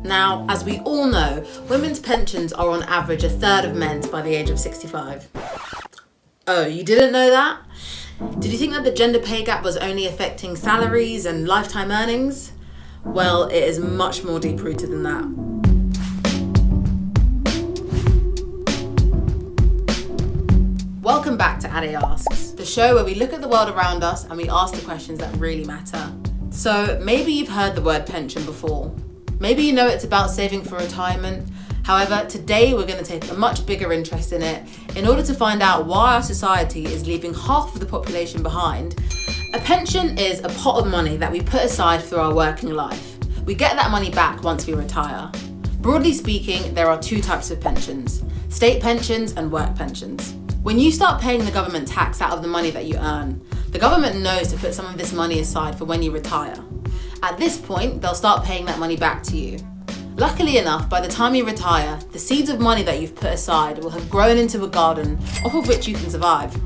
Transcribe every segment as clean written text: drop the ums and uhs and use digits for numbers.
Now, as we all know, women's pensions are on average a third of men's by the age of 65. Oh, you didn't know that? Did you think that the gender pay gap was only affecting salaries and lifetime earnings? Well, it is much more deep-rooted than that. Welcome back to Ade Asks, the show where we look at the world around us and we ask the questions that really matter. So maybe you've heard the word pension before. Maybe you know it's about saving for retirement. However, today we're going to take a much bigger interest in it in order to find out why our society is leaving half of the population behind. A pension is a pot of money that we put aside through our working life. We get that money back once we retire. Broadly speaking, there are two types of pensions: state pensions and work pensions. When you start paying the government tax out of the money that you earn, the government knows to put some of this money aside for when you retire. At this point, they'll start paying that money back to you. Luckily enough, by the time you retire, the seeds of money that you've put aside will have grown into a garden off of which you can survive.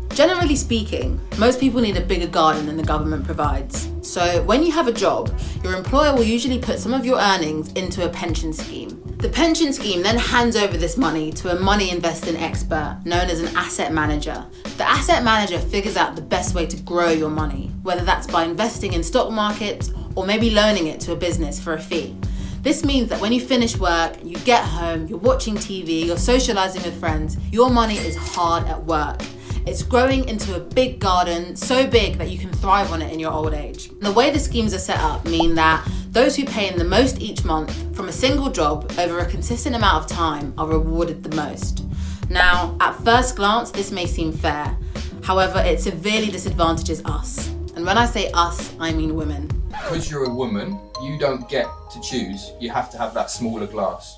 Generally speaking, most people need a bigger garden than the government provides. So when you have a job, your employer will usually put some of your earnings into a pension scheme. The pension scheme then hands over this money to a money investing expert known as an asset manager. The asset manager figures out the best way to grow your money, whether that's by investing in stock markets or maybe loaning it to a business for a fee. This means that when you finish work, you get home, you're watching TV, you're socializing with friends, your money is hard at work. It's growing into a big garden, so big that you can thrive on it in your old age. The way the schemes are set up mean that those who pay in the most each month from a single job over a consistent amount of time are rewarded the most. Now, at first glance, this may seem fair. However, it severely disadvantages us. And when I say us, I mean women. Because you're a woman, you don't get to choose. You have to have that smaller glass.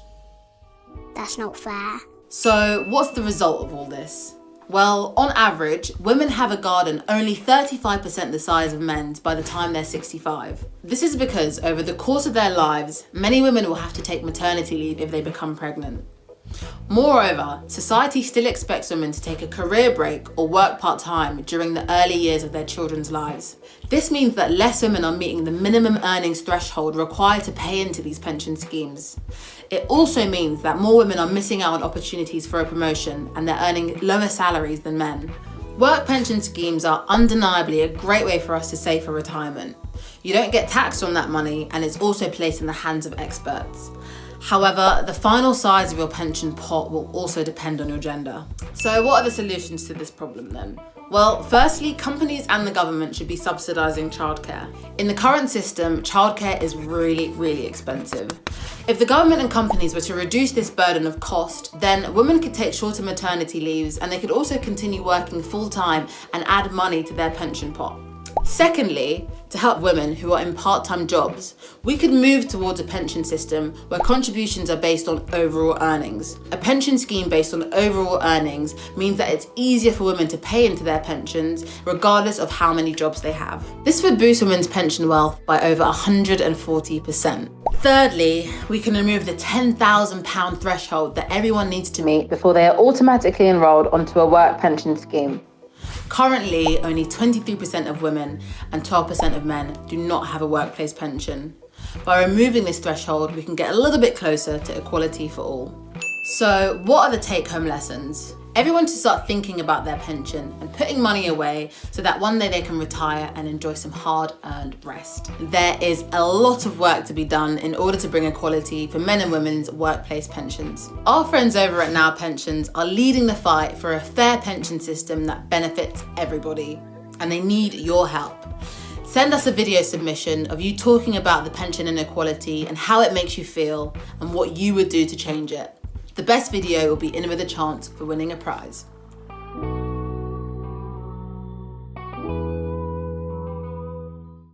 That's not fair. So what's the result of all this? Well, on average, women have a garden only 35% the size of men's by the time they're 65. This is because over the course of their lives, many women will have to take maternity leave if they become pregnant. Moreover, society still expects women to take a career break or work part-time during the early years of their children's lives. This means that less women are meeting the minimum earnings threshold required to pay into these pension schemes. It also means that more women are missing out on opportunities for a promotion and they're earning lower salaries than men. Work pension schemes are undeniably a great way for us to save for retirement. You don't get taxed on that money and it's also placed in the hands of experts. However, the final size of your pension pot will also depend on your gender. So what are the solutions to this problem then? Well, firstly, companies and the government should be subsidising childcare. In the current system, childcare is really expensive. If the government and companies were to reduce this burden of cost, then women could take shorter maternity leaves and they could also continue working full-time and add money to their pension pot. Secondly, to help women who are in part-time jobs, we could move towards a pension system where contributions are based on overall earnings. A pension scheme based on overall earnings means that it's easier for women to pay into their pensions regardless of how many jobs they have. This would boost women's pension wealth by over 140%. Thirdly, we can remove the £10,000 threshold that everyone needs to meet before they are automatically enrolled onto a work pension scheme. Currently, only 23% of women and 12% of men do not have a workplace pension. By removing this threshold, we can get a little bit closer to equality for all. So, what are the take-home lessons? Everyone should start thinking about their pension and putting money away so that one day they can retire and enjoy some hard-earned rest. There is a lot of work to be done in order to bring equality for men and women's workplace pensions. Our friends over at Now Pensions are leading the fight for a fair pension system that benefits everybody, and they need your help. Send us a video submission of you talking about the pension inequality and how it makes you feel and what you would do to change it. The best video will be in with a chance for winning a prize.